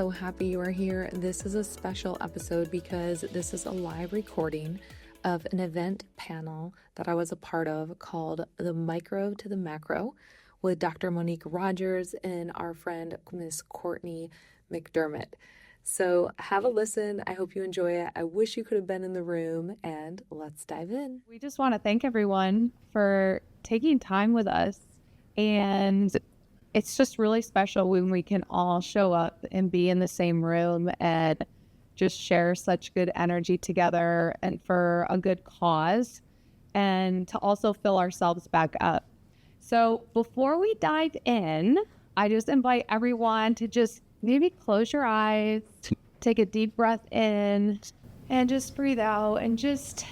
so happy you are here. This is a special episode because this is a live recording of an event panel that I was a part of called The Micro to the Macro with Dr. Monique Rogers and our friend, Miss Courtney McDermott. So have a listen. I hope you enjoy it. I wish you could have been in the room, and let's dive in. We just want to thank everyone for taking time with us. And it's just really special when we can all show up and be in the same room and just share such good energy together and for a good cause, and to also fill ourselves back up. So before we dive in, I just invite everyone to just maybe close your eyes, take a deep breath in, and just breathe out, and just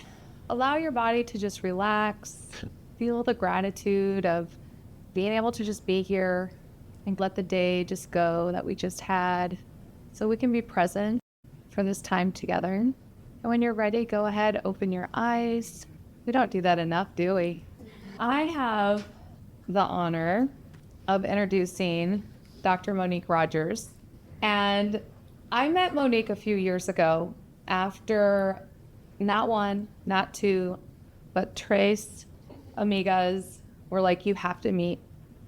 allow your body to just relax. Feel the gratitude of being able to just be here and let the day just go that we just had, so we can be present for this time together. And when you're ready, go ahead, open your eyes. We don't do that enough, do we? I have the honor of introducing Dr. Monique Rogers. And I met Monique a few years ago after not one, not two, but tres amigas were like, you have to meet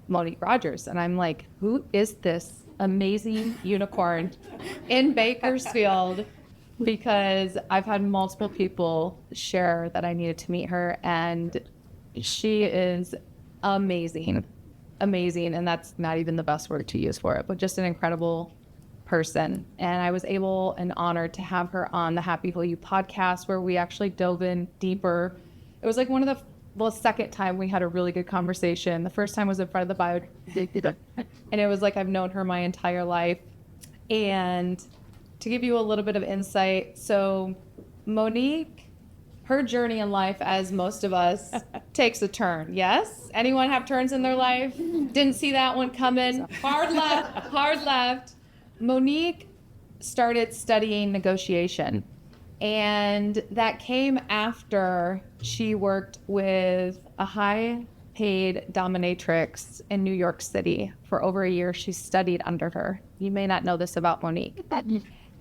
Monique Rogers. And I'm like, who is this amazing unicorn in Bakersfield? Because I've had multiple people share that I needed to meet her, and she is amazing. And that's not even the best word to use for it, but just an incredible person. And I was able and honored to have her on the Happy Whole You podcast, where we actually dove in deeper. It was like second time we had a really good conversation. The first time was in front of the bio, and it was like I've known her my entire life. And to give you a little bit of insight, so Monique, her journey in life, as most of us, takes a turn. Yes? Anyone have turns in their life? Didn't see that one coming. Hard left. Monique started studying negotiation. And that came after she worked with a high-paid dominatrix in New York City for over a year. She studied under her. You may not know this about Monique.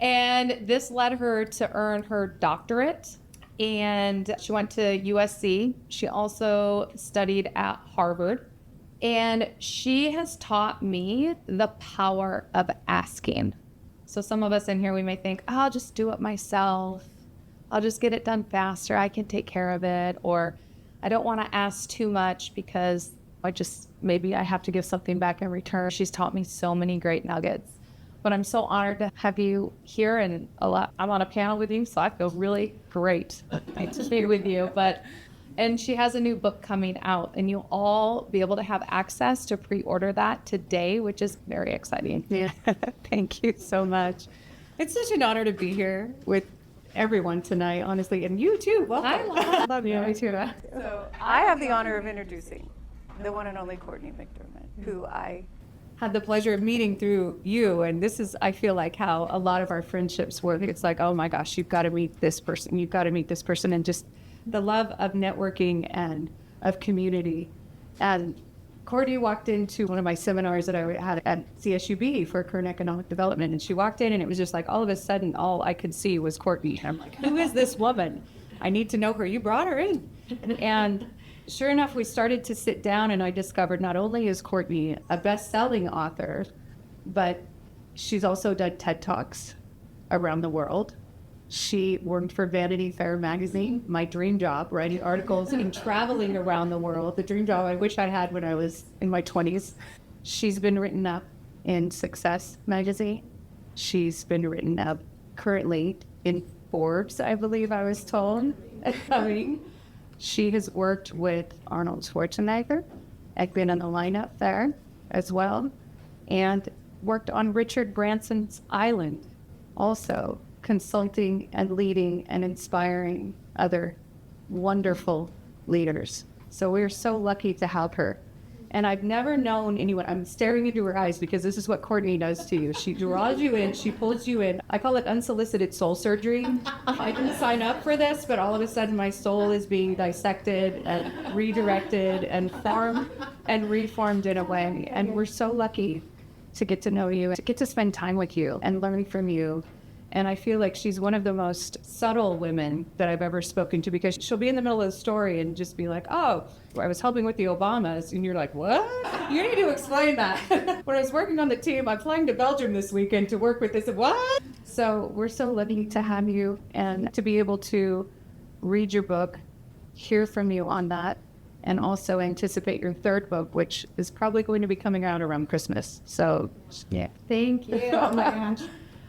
And this led her to earn her doctorate. And she went to USC. She also studied at Harvard. And she has taught me the power of asking. So some of us in here, we may think, oh, I'll just do it myself. I'll just get it done faster. I can take care of it. Or I don't want to ask too much because maybe I have to give something back in return. She's taught me so many great nuggets. But I'm so honored to have you here, and I'm on a panel with you, so I feel really great to be with you. And she has a new book coming out, and you'll all be able to have access to pre-order that today, which is very exciting. Yeah, thank you so much. It's such an honor to be here with everyone tonight, honestly, and you too. Welcome. I love you. Me too. So I have the honor of introducing the one and only Courtney McDermott, who I had the pleasure of meeting through you. And this is, I feel like, how a lot of our friendships work. It's like, oh my gosh, you've got to meet this person. You've got to meet this person. And just the love of networking and of community. And Courtney walked into one of my seminars that I had at CSUB for current economic development. And she walked in, and it was just like, all of a sudden, all I could see was Courtney. And I'm like, who is this woman? I need to know her. You brought her in. And sure enough, we started to sit down, and I discovered not only is Courtney a best-selling author, but she's also done TED Talks around the world. She worked for Vanity Fair magazine, my dream job, writing articles and traveling around the world, the dream job I wish I had when I was in my 20s. She's been written up in Success magazine. She's been written up currently in Forbes, I believe I was told. She has worked with Arnold Schwarzenegger. I've been on the lineup there as well, and worked on Richard Branson's Island, also consulting and leading and inspiring other wonderful leaders. So we're so lucky to have her. And I've never known anyone, I'm staring into her eyes because this is what Courtney does to you. She draws you in, she pulls you in. I call it unsolicited soul surgery. I didn't sign up for this, but all of a sudden my soul is being dissected and redirected and formed and reformed in a way. And we're so lucky to get to know you, to get to spend time with you and learn from you. And I feel like she's one of the most subtle women that I've ever spoken to, because she'll be in the middle of the story and just be like, oh, I was helping with the Obamas. And you're like, what? You need to explain that. When I was working on the team, I'm flying to Belgium this weekend to work with this. What? So we're so lucky to have you and to be able to read your book, hear from you on that, and also anticipate your third book, which is probably going to be coming out around Christmas. So, yeah. Thank you. Oh my gosh.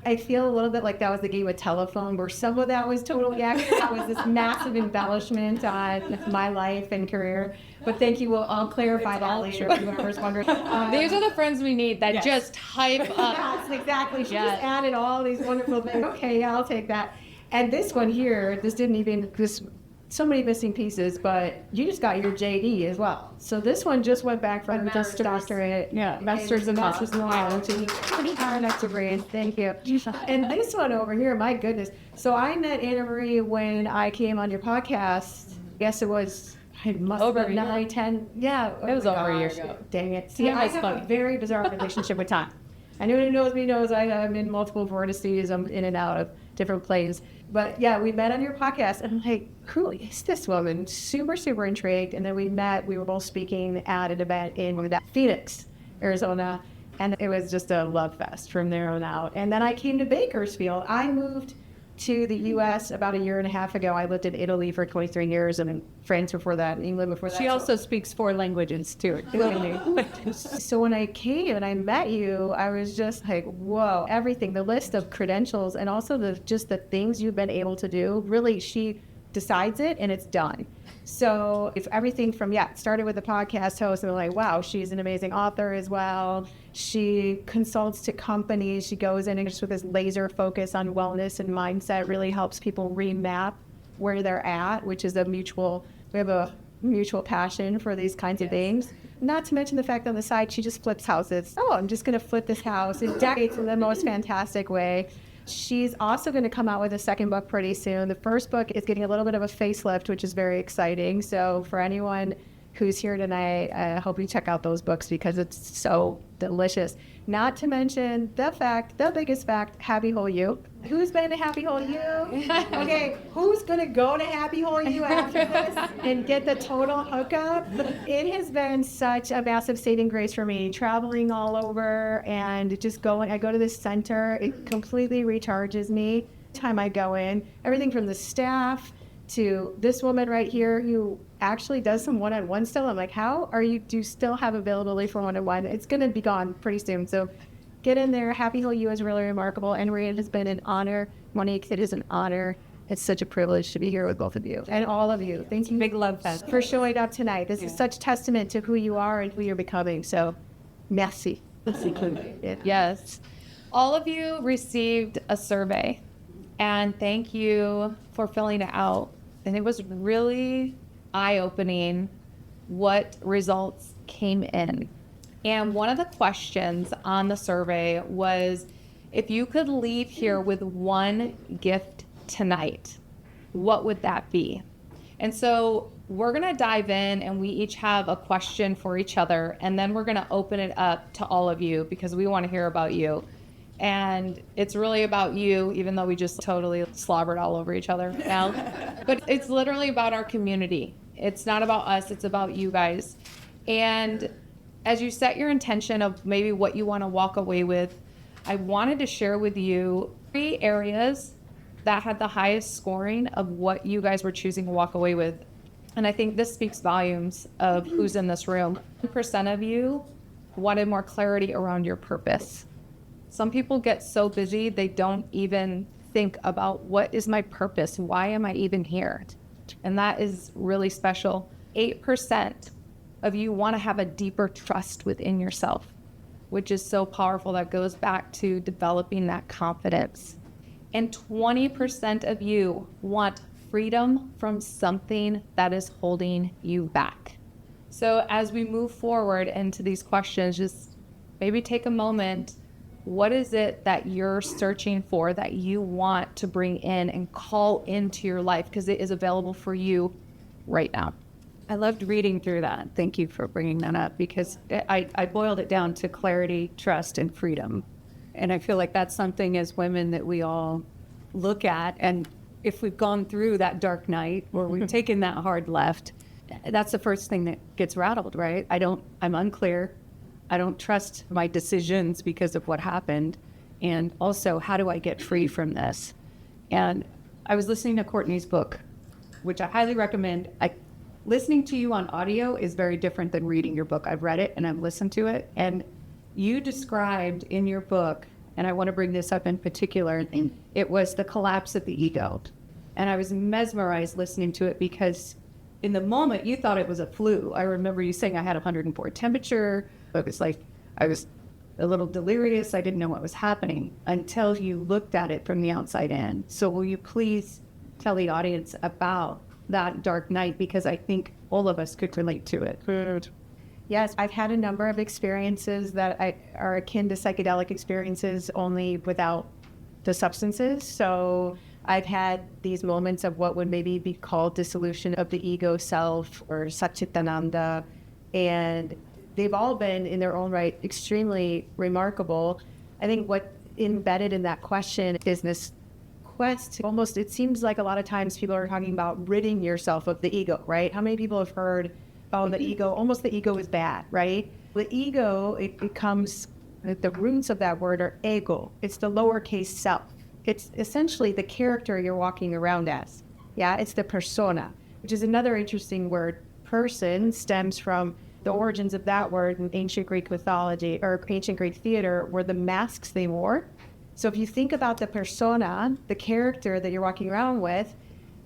I feel a little bit like that was the game of telephone, where some of that was totally accurate. That was this massive embellishment on my life and career. But thank you. I'll clarify that later if whoever's wondering. These are the friends we need that just hype up. Yes, exactly. She just added all these wonderful things. Okay, yeah, I'll take that. And this one here, so many missing pieces, but you just got your JD as well. So this one just went back from doctorate. Yeah, master's in biology. That's a great, thank you. And this one over here, my goodness. So I met Anna Marie when I came on your podcast. Yes, it was. It must have been 9, 10. Yeah, it was over a year ago. Dang it. See, I have a very bizarre relationship with time. Anyone who knows me knows I'm in multiple vortices. I'm in and out of different planes. But yeah, we met on your podcast, and I'm like, who is this woman? Super, super intrigued. And then we met. We were both speaking at an event in Phoenix, Arizona, and it was just a love fest from there on out. And then I came to Bakersfield. I moved to the U.S. about 1.5 years ago. I lived in Italy for 23 years and in France before that, England before that. She also speaks 4 languages too. So when I came and I met you, I was just like, whoa, everything, the list of credentials and also the things you've been able to do, really, she decides it and it's done. So if everything from, started with the podcast host, and I'm like, wow, she's an amazing author as well. She consults to companies. She goes in and just with this laser focus on wellness and mindset, really helps people remap where they're at, which is we have a mutual passion for these kinds of things. Not to mention the fact on the side, she just flips houses. Oh, I'm just going to flip this house. It decorates in the most fantastic way. She's also going to come out with a second book pretty soon. The first book is getting a little bit of a facelift, which is very exciting. So for anyone who's here tonight, I hope you check out those books because it's so delicious. Not to mention the biggest fact, Happy Hole U. Who's been to Happy Hole U? Okay, who's going to go to Happy Hole U after this and get the total hookup? It has been such a massive saving grace for me, traveling all over and just going. I go to this center. It completely recharges me. Time I go in, everything from the staff to this woman right here who actually does some one-on-one still. I'm like, do you still have availability for one-on-one? It's going to be gone pretty soon. So get in there. Happy Hole U is really remarkable. And Maria, it has been an honor. Monique, it is an honor. It's such a privilege to be here with both of you and all of you. Thank you. Big love fest. For showing up tonight. This is such testament to who you are and who you're becoming. So merci. Yes. All of you received a survey, and thank you for filling it out. And it was really eye-opening what results came in. And one of the questions on the survey was, if you could leave here with one gift tonight, what would that be? And so we're going to dive in, and we each have a question for each other, and then we're going to open it up to all of you because we want to hear about you. And it's really about you, even though we just totally slobbered all over each other now. But it's literally about our community. It's not about us, it's about you guys. And as you set your intention of maybe what you want to walk away with, I wanted to share with you 3 areas that had the highest scoring of what you guys were choosing to walk away with. And I think this speaks volumes of who's in this room. 1% of you wanted more clarity around your purpose. Some people get so busy, they don't even think about what is my purpose? Why am I even here? And that is really special. 8% of you want to have a deeper trust within yourself, which is so powerful. That goes back to developing that confidence. And 20% of you want freedom from something that is holding you back. So as we move forward into these questions, just maybe take a moment. What is it that you're searching for, that you want to bring in and call into your life? Because it is available for you right now. I loved reading through that. Thank you for bringing that up, because I boiled it down to clarity, trust, and freedom. And I feel like that's something as women that we all look at. And if we've gone through that dark night or we've taken that hard left, that's the first thing that gets rattled, right? I'm unclear. I don't trust my decisions because of what happened. And also, how do I get free from this? And I was listening to Courtney's book, which I highly recommend. Listening to you on audio is very different than reading your book. I've read it and I've listened to it. And you described in your book, and I want to bring this up in particular, it was the collapse of the ego. And I was mesmerized listening to it, because in the moment you thought it was a flu. I remember you saying I had 104 temperature. It was like I was a little delirious. I didn't know what was happening until you looked at it from the outside in. So will you please tell the audience about that dark night, because I think all of us could relate to it. Yes, I've had a number of experiences that are akin to psychedelic experiences, only without the substances. So I've had these moments of what would maybe be called dissolution of the ego self or Satchitananda, and they've all been in their own right extremely remarkable. I think what embedded in that question is this quest. Almost, it seems like a lot of times people are talking about ridding yourself of the ego, right? How many people have heard, oh, the ego, almost the ego is bad, right? The ego, it comes, the roots of that word are ego. It's the lowercase self. It's essentially the character you're walking around as. Yeah, it's the persona, which is another interesting word. Person stems from the origins of that word in ancient Greek mythology or ancient Greek theater, were the masks they wore. So if you think about the persona, the character that you're walking around with,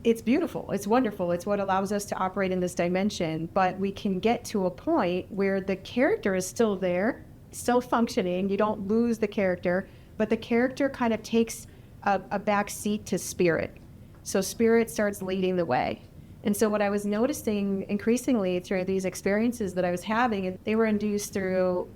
it's beautiful, it's wonderful, it's what allows us to operate in this dimension. But we can get to a point where the character is still there, still functioning. You don't lose the character, but the character kind of takes a back seat to spirit. So spirit starts leading the way. And so what I was noticing increasingly through these experiences that I was having, they were induced through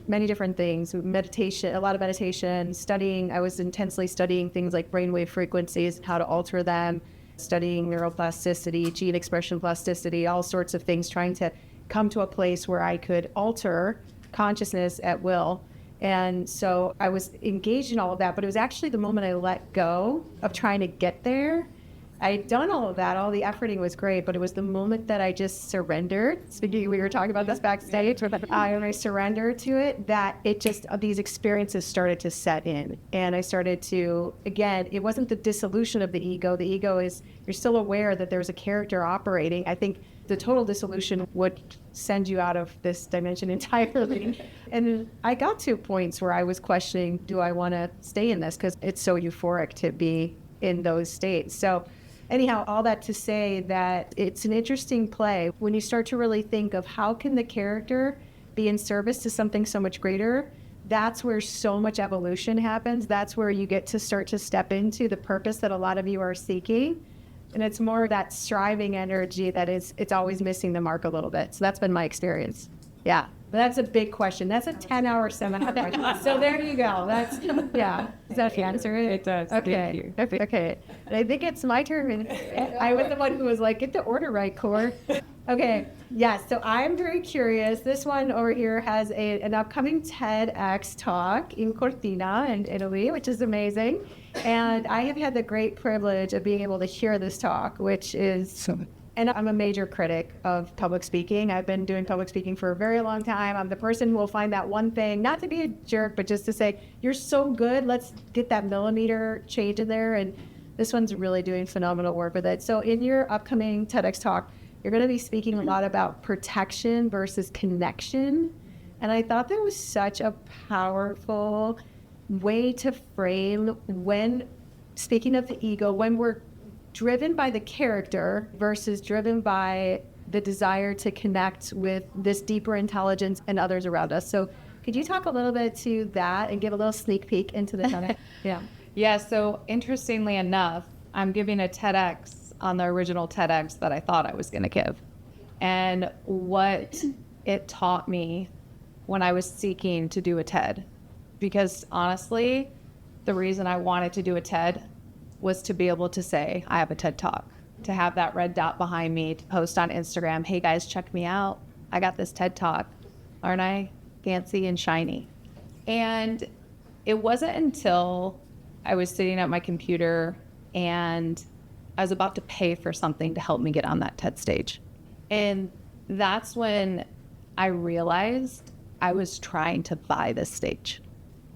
many different things, meditation, a lot of meditation, studying. I was intensely studying things like brainwave frequencies, how to alter them, studying neuroplasticity, gene expression plasticity, all sorts of things, trying to come to a place where I could alter consciousness at will. And so I was engaged in all of that, but it was actually the moment I let go of trying to get there. I'd done all of that, all the efforting was great, but it was the moment that I just surrendered. Speaking, we were talking about this backstage, I surrendered to it, that it just, these experiences started to set in. And I started to, again, it wasn't the dissolution of the ego. The ego is, you're still aware that there's a character operating. I think the total dissolution would send you out of this dimension entirely. And I got to points where I was questioning, do I want to stay in this? Because it's so euphoric to be in those states. So anyhow, all that to say that it's an interesting play when you start to really think of how can the character be in service to something so much greater. That's where so much evolution happens. That's where you get to start to step into the purpose that a lot of you are seeking. And it's more that striving energy that it's always missing the mark a little bit. So that's been my experience. Yeah. But that's a big question. That's a 10-hour seminar. So there you go. That's, yeah. Does that answer it? It does. Okay. Okay. And I think it's my turn. I was the one who was like, get the order right, Cor. Okay. Yes. So I'm very curious. This one over here has an upcoming TEDx talk in Cortina in Italy, which is amazing. And I have had the great privilege of being able to hear this talk, which is... And I'm a major critic of public speaking. I've been doing public speaking for a very long time. I'm the person who will find that one thing, not to be a jerk, but just to say, you're so good, let's get that millimeter change in there. And this one's really doing phenomenal work with it. So in your upcoming TEDx talk, you're going to be speaking a lot about protection versus connection. And I thought that was such a powerful way to frame when, speaking of the ego, when we're driven by the character versus driven by the desire to connect with this deeper intelligence and others around us. So could you talk a little bit to that and give a little sneak peek into the TEDx? Yeah, so interestingly enough, I'm giving a TEDx on the original TEDx that I thought I was going to give. And what it taught me when I was seeking to do a TED. Because honestly, the reason I wanted to do a TED was to be able to say, I have a TED Talk. to have that red dot behind me to post on Instagram, hey guys, check me out. I got this TED Talk. Aren't I fancy and shiny? And it wasn't until I was sitting at my computer and I was about to pay for something to help me get on that TED stage. And that's when I realized I was trying to buy this stage.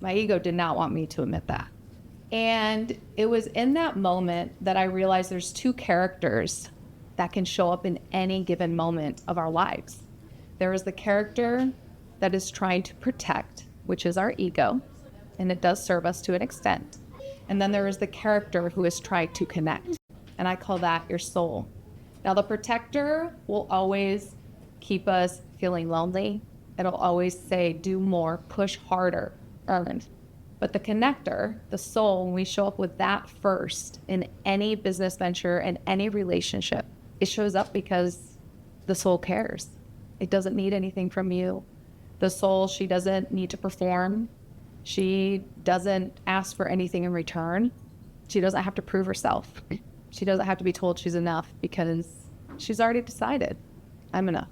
My ego did not want me to admit that. And it was in that moment that I realized there's two characters that can show up in any given moment of our lives. There is the character that is trying to protect, which is our ego, and it does serve us to an extent. And then there is the character who is trying to connect, and I call that your soul. Now, the protector will always keep us feeling lonely. It'll always say, do more, push harder, earn. But the connector, the soul, when we show up with that first in any business venture and any relationship, it shows up because the soul cares. It doesn't need anything from you. The soul, she doesn't need to perform. She doesn't ask for anything in return. She doesn't have to prove herself. She doesn't have to be told she's enough because she's already decided, I'm enough.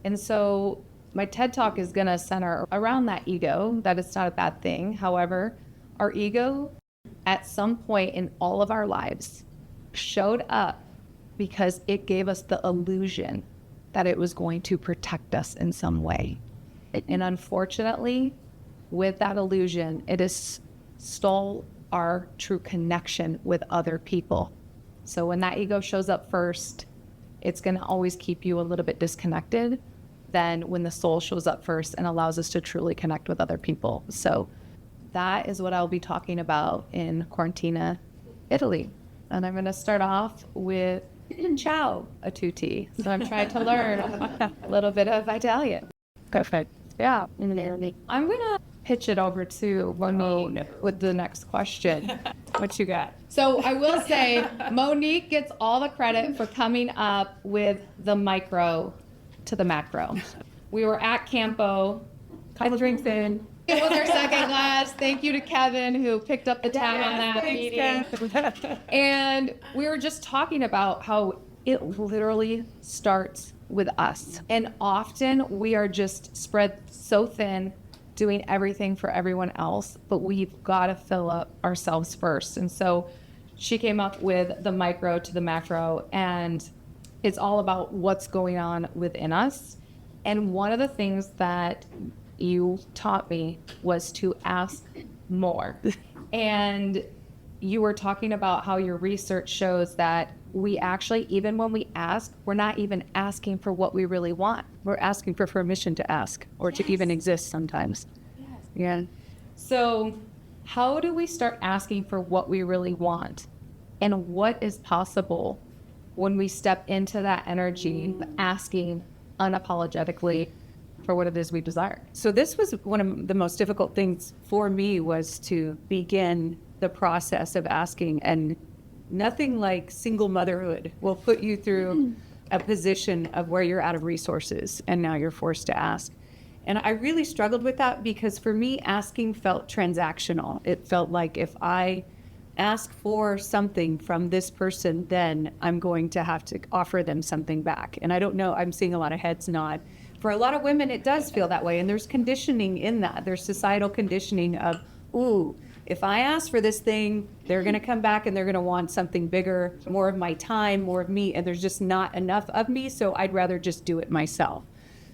And so my TED Talk is going to center around that ego, that it's not a bad thing. However, our ego at some point in all of our lives showed up because it gave us the illusion that it was going to protect us in some way. And unfortunately, with that illusion, it has stole our true connection with other people. So when that ego shows up first, it's going to always keep you a little bit disconnected than when the soul shows up first and allows us to truly connect with other people. So that is what I'll be talking about in Cortina, Italy. And I'm going to start off with ciao a tutti. So I'm trying to learn a little bit of Italian. Perfect. Yeah. I'm going to pitch it over to Monique with the next question. What you got? So I will say Monique gets all the credit for coming up with the micro to the macro. We were at Campo, couple drinks in. It was our second class. Thank you to Kevin who picked up the tab on that meeting. And we were just talking about how it literally starts with us. And often we are just spread so thin, doing everything for everyone else, but we've got to fill up ourselves first. And so she came up with the micro to the macro, and it's all about what's going on within us. And one of the things that you taught me was to ask more. And you were talking about how your research shows that we actually, even when we ask, we're not even asking for what we really want. We're asking for permission to ask or to even exist sometimes. Yeah. So how do we start asking for what we really want? And what is possible when we step into that energy, asking unapologetically for what it is we desire? So this was one of the most difficult things for me, was to begin the process of asking. And nothing like single motherhood will put you through a position of where you're out of resources and now you're forced to ask. And I really struggled with that because for me, asking felt transactional. It felt like if I ask for something from this person, then I'm going to have to offer them something back. And I don't know, I'm seeing a lot of heads nod. For a lot of women, it does feel that way. And there's conditioning in that. There's societal conditioning of, ooh, if I ask for this thing, they're going to come back and they're going to want something bigger, more of my time, more of me, and there's just not enough of me, so I'd rather just do it myself.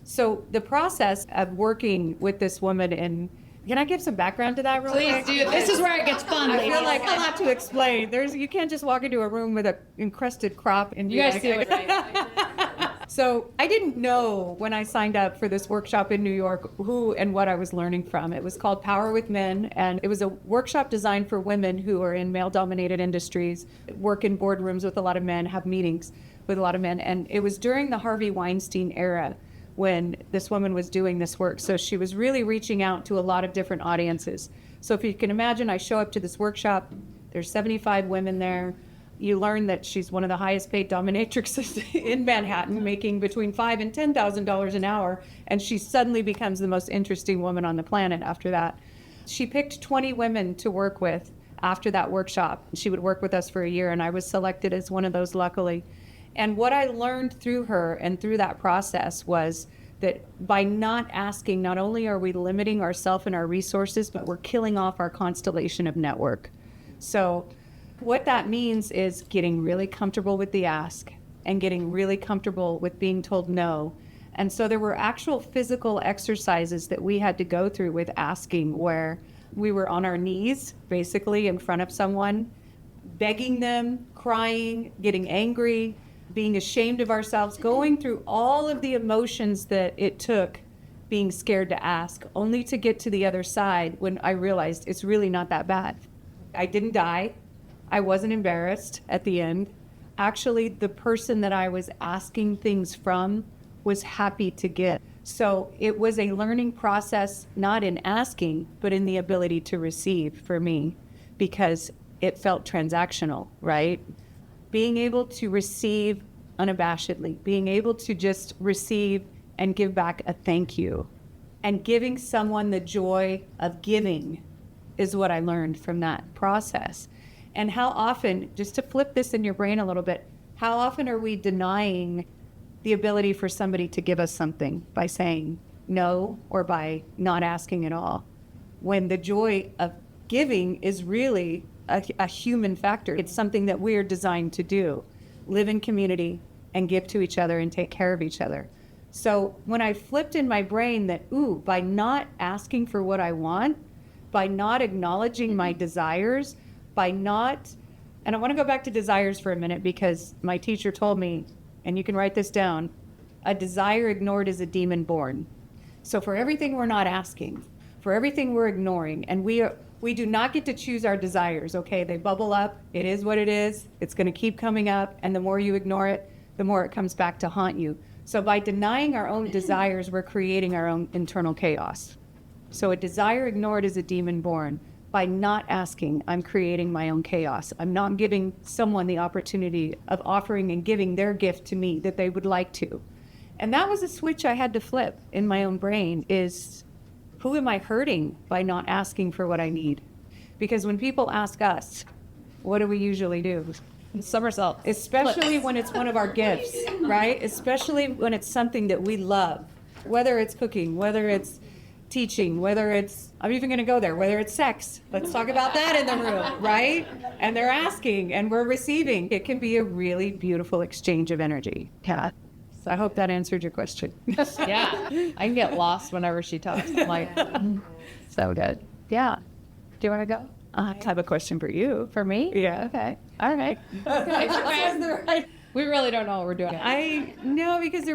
So the process of working with this woman, and can I give some background to that real quick? Please do. This is where it gets fun. I feel like a lot to explain. You can't just walk into a room with an encrusted crop and You guys do it right. So I didn't know when I signed up for this workshop in New York who and what I was learning from. It was called Power with Men, and it was a workshop designed for women who are in male-dominated industries, work in boardrooms with a lot of men, have meetings with a lot of men. And it was during the Harvey Weinstein era when this woman was doing this work. So she was really reaching out to a lot of different audiences. So if you can imagine, I show up to this workshop, there's 75 women there. You learn that she's one of the highest paid dominatrixes in Manhattan, making between $5,000 and $10,000 an hour, and she suddenly becomes the most interesting woman on the planet after that. She picked 20 women to work with after that workshop. She would work with us for a year, and I was selected as one of those, luckily. And what I learned through her and through that process was that by not asking, not only are we limiting ourselves and our resources, but we're killing off our constellation of network. So what that means is getting really comfortable with the ask and getting really comfortable with being told no. And so there were actual physical exercises that we had to go through with asking, where we were on our knees, basically in front of someone, begging them, crying, getting angry, being ashamed of ourselves, going through all of the emotions that it took, being scared to ask, only to get to the other side when I realized it's really not that bad. I didn't die. I wasn't embarrassed at the end. Actually, the person that I was asking things from was happy to give. So it was a learning process, not in asking, but in the ability to receive for me, because it felt transactional, right? Being able to receive unabashedly, being able to just receive and give back a thank you, and giving someone the joy of giving is what I learned from that process. And how often, just to flip this in your brain a little bit, how often are we denying the ability for somebody to give us something by saying no or by not asking at all, when the joy of giving is really a human factor? It's something that we're designed to do, live in community and give to each other and take care of each other. So when I flipped in my brain that, by not asking for what I want, by not acknowledging my desires, by not, and I want to go back to desires for a minute, because my teacher told me, and you can write this down, a desire ignored is a demon born. So for everything we're not asking, for everything we're ignoring, and we do not get to choose our desires, okay? They bubble up, it is what it is, it's gonna keep coming up, and the more you ignore it, the more it comes back to haunt you. So by denying our own desires, we're creating our own internal chaos. So a desire ignored is a demon born. By not asking, I'm creating my own chaos. I'm not giving someone the opportunity of offering and giving their gift to me that they would like to. And that was a switch I had to flip in my own brain, is who am I hurting by not asking for what I need? Because when people ask us, what do we usually do? Somersault. Especially when it's one of our gifts, right? Especially when it's something that we love, whether it's cooking, whether it's teaching, whether it's, I'm even going to go there, whether it's sex. Let's talk about that in the room, right? And they're asking and we're receiving. It can be a really beautiful exchange of energy. Yeah. So I hope that answered your question. Yeah. I can get lost whenever she talks. I'm like, so good. Yeah. Do you want to go? I have a question for you. For me? Yeah. Okay. All right. Okay. We really don't know what we're doing. I know, because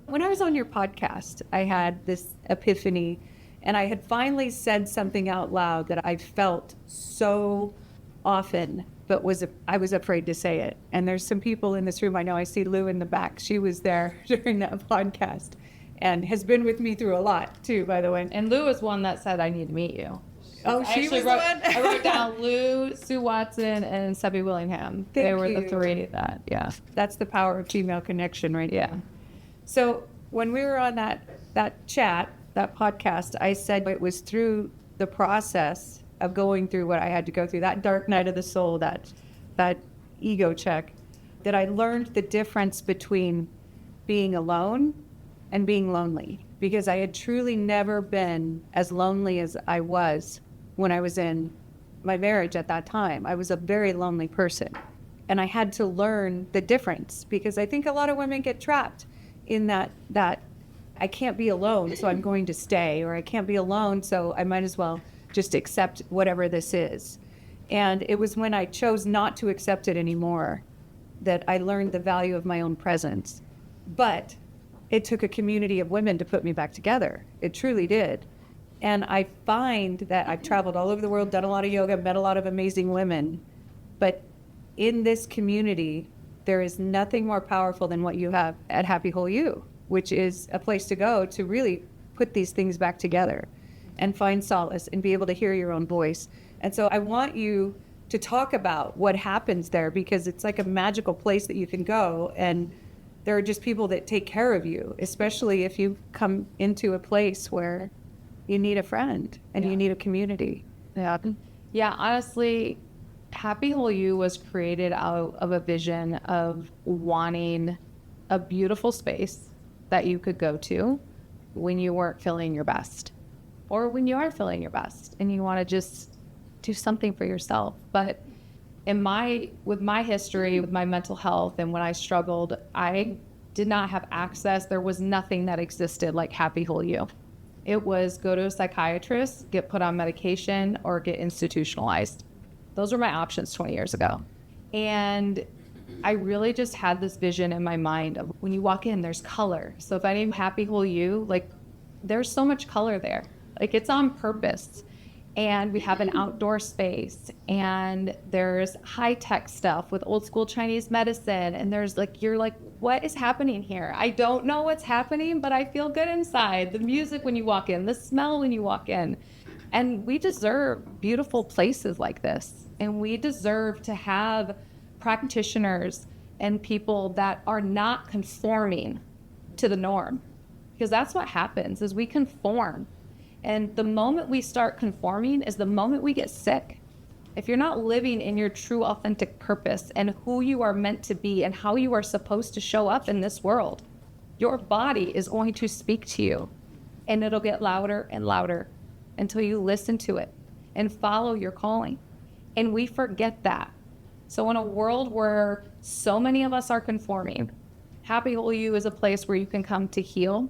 when I was on your podcast, I had this epiphany, and I had finally said something out loud that I felt so often, but I was afraid to say it. And there's some people in this room. I know I see Lou in the back. She was there during that podcast and has been with me through a lot too, by the way. And Lou was one that said, I need to meet you. Oh, she was the one? I wrote down Lou, Sue Watson, and Sebby Willingham. They were the three that, yeah. That's the power of female connection right Yeah. there. So when we were on that chat, that podcast, I said it was through the process of going through what I had to go through, that dark night of the soul, that ego check, that I learned the difference between being alone and being lonely. Because I had truly never been as lonely as I was when I was in my marriage at that time. I was a very lonely person. And I had to learn the difference, because I think a lot of women get trapped in that I can't be alone, so I'm going to stay, or I can't be alone, so I might as well just accept whatever this is. And it was when I chose not to accept it anymore that I learned the value of my own presence. But it took a community of women to put me back together. It truly did. And I find that I've traveled all over the world, done a lot of yoga, met a lot of amazing women. But in this community, there is nothing more powerful than what you have at Happy Whole You, which is a place to go to really put these things back together and find solace and be able to hear your own voice. And so I want you to talk about what happens there, because it's like a magical place that you can go, and there are just people that take care of you, especially if you come into a place where you need a friend and you need a community. Yeah. Yeah, honestly, Happy Whole You was created out of a vision of wanting a beautiful space that you could go to when you weren't feeling your best, or when you are feeling your best and you want to just do something for yourself. But with my history, with my mental health, and when I struggled, I did not have access. There was nothing that existed like Happy Whole You. It was go to a psychiatrist, get put on medication, or get institutionalized. Those were my options 20 years ago. And I really just had this vision in my mind of when you walk in, there's color. So if I name Happy Whole You, like, there's so much color there. Like, it's on purpose. And we have an outdoor space, and there's high-tech stuff with old school Chinese medicine. And there's like, you're like, what is happening here? I don't know what's happening, but I feel good inside. The music when you walk in, the smell when you walk in. And we deserve beautiful places like this. And we deserve to have practitioners and people that are not conforming to the norm. Because that's what happens, is we conform. And the moment we start conforming is the moment we get sick. If you're not living in your true authentic purpose and who you are meant to be and how you are supposed to show up in this world, your body is going to speak to you, and it'll get louder and louder until you listen to it and follow your calling. And we forget that. So in a world where so many of us are conforming, Happy Whole You is a place where you can come to heal.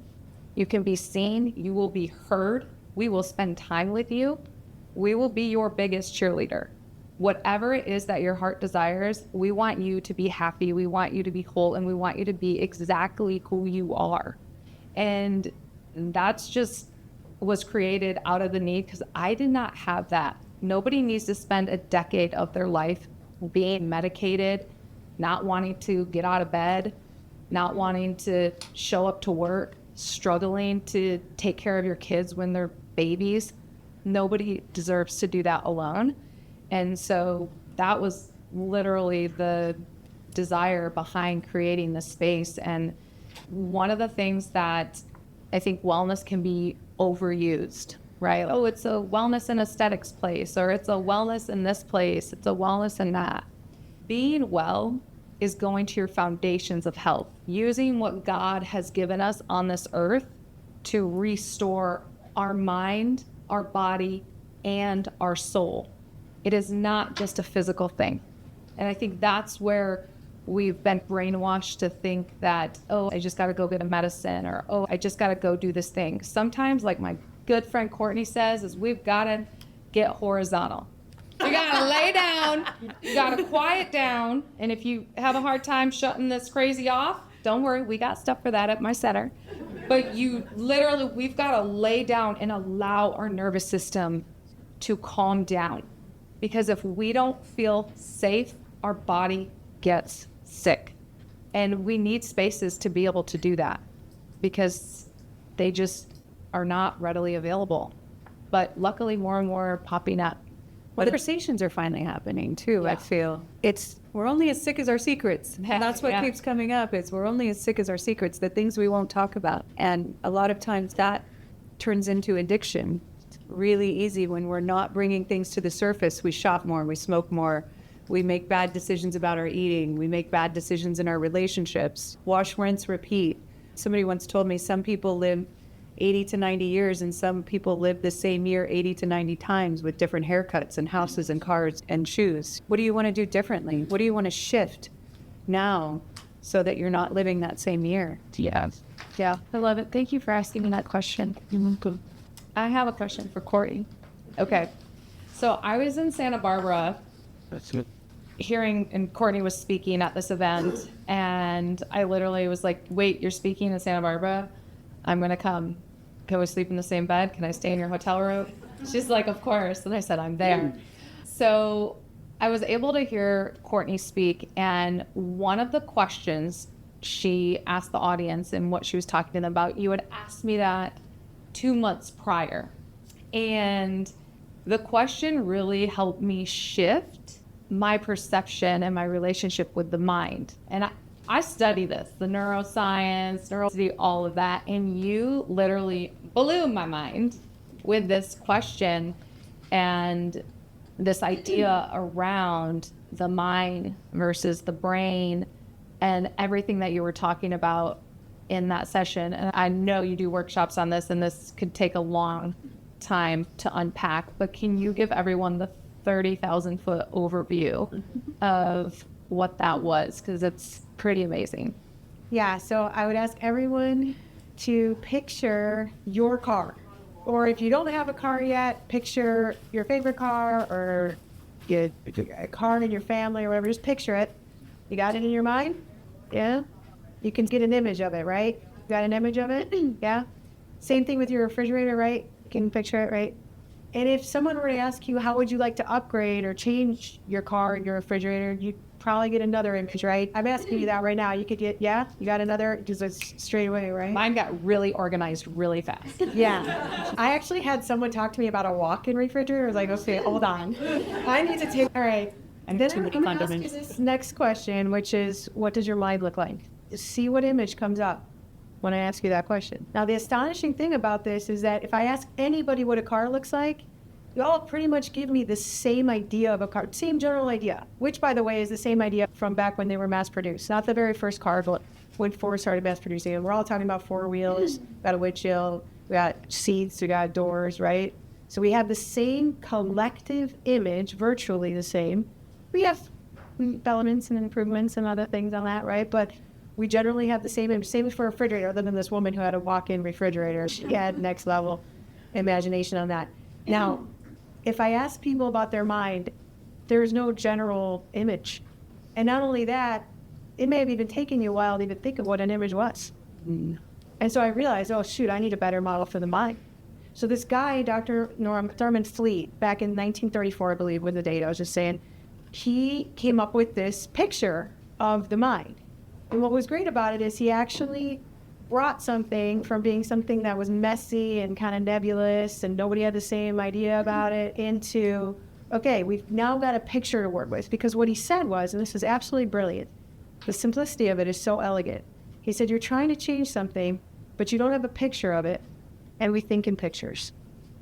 You can be seen. You will be heard. We will spend time with you. We will be your biggest cheerleader. Whatever it is that your heart desires, we want you to be happy. We want you to be whole, and we want you to be exactly who you are. And that's just was created out of the need, because I did not have that. Nobody needs to spend a decade of their life being medicated, not wanting to get out of bed, not wanting to show up to work, struggling to take care of your kids when they're babies. Nobody deserves to do that alone. And so that was literally the desire behind creating this space. And one of the things that I think wellness can be overused, right? Oh, it's a wellness and aesthetics place, or it's a wellness in this place, it's a wellness in that. Being well is going to your foundations of health, using what God has given us on this earth to restore our mind, our body, and our soul. It is not just a physical thing. And I think that's where we've been brainwashed to think that, oh, I just got to go get a medicine, or, oh, I just got to go do this thing. Sometimes, like my good friend Courtney says, is we've got to get horizontal. You got to lay down, you got to quiet down, and if you have a hard time shutting this crazy off, don't worry, we got stuff for that at my center. But we've got to lay down and allow our nervous system to calm down. Because if we don't feel safe, our body gets sick. And we need spaces to be able to do that, because they just are not readily available. But luckily, more and more are popping up. Conversations are finally happening too. Yeah. I feel we're only as sick as our secrets. And that's what keeps coming up, is we're only as sick as our secrets, the things we won't talk about. And a lot of times that turns into addiction. It's really easy when we're not bringing things to the surface. We shop more, we smoke more, we make bad decisions about our eating, we make bad decisions in our relationships. Wash, rinse, repeat. Somebody once told me some people live 80 to 90 years, and some people live the same year 80 to 90 times with different haircuts and houses and cars and shoes. What do you want to do differently? What do you want to shift now so that you're not living that same year? Yeah. I love it. Thank you for asking me that question. You're welcome. I have a question for Courtney. Okay. So I was in Santa Barbara hearing, and Courtney was speaking at this event, and I literally was like, wait, you're speaking in Santa Barbara? I'm going to come. Can we sleep in the same bed? Can I stay in your hotel room? She's like, of course. And I said, I'm there. So I was able to hear Courtney speak, and one of the questions she asked the audience and what she was talking to them about, you had asked me that 2 months prior. And the question really helped me shift my perception and my relationship with the mind. And I study this, the neuroscience, all of that, and you literally blew my mind with this question. And this idea around the mind versus the brain and everything that you were talking about in that session. And I know you do workshops on this, and this could take a long time to unpack, but can you give everyone the 30,000 foot overview of what that was? Because it's pretty amazing. Yeah, so I would ask everyone to picture your car. Or if you don't have a car yet, picture your favorite car or a car in your family or whatever. Just picture it. You got it in your mind? Yeah? You can get an image of it, right? You got an image of it? Yeah? Same thing with your refrigerator, right? You can picture it, right? And if someone were to ask you, how would you like to upgrade or change your car and your refrigerator, you'd probably get another image, right? I'm asking you that right now. You could get, yeah? You got another, just straight away, right? Mine got really organized really fast. Yeah. I actually had someone talk to me about a walk-in refrigerator. I was like, okay, hold on. I need to take, all right. And then I'm going to ask you this next question, which is, what does your mind look like? See what image comes up when I ask you that question. Now, the astonishing thing about this is that if I ask anybody what a car looks like, you all pretty much give me the same idea of a car, same general idea, which, by the way, is the same idea from back when they were mass-produced. Not the very first car, but when Ford started mass-producing it. We're all talking about four wheels, got a windshield, we got seats, we got doors, right? So we have the same collective image, virtually the same. We have elements and improvements and other things on that, right? But we generally have the same image. Same for a refrigerator, other than this woman who had a walk-in refrigerator. She had next level imagination on that. Now, if I ask people about their mind, there's no general image. And not only that, it may have even taken you a while to even think of what an image was. And so I realized, oh, shoot, I need a better model for the mind. So this guy, Dr. Norman Fleet, back in 1934, I believe, with the date I was just saying, he came up with this picture of the mind. And what was great about it is he actually brought something from being something that was messy and kind of nebulous and nobody had the same idea about it into, okay, we've now got a picture to work with. Because what he said was, and this is absolutely brilliant, the simplicity of it is so elegant. He said, you're trying to change something, but you don't have a picture of it, and we think in pictures.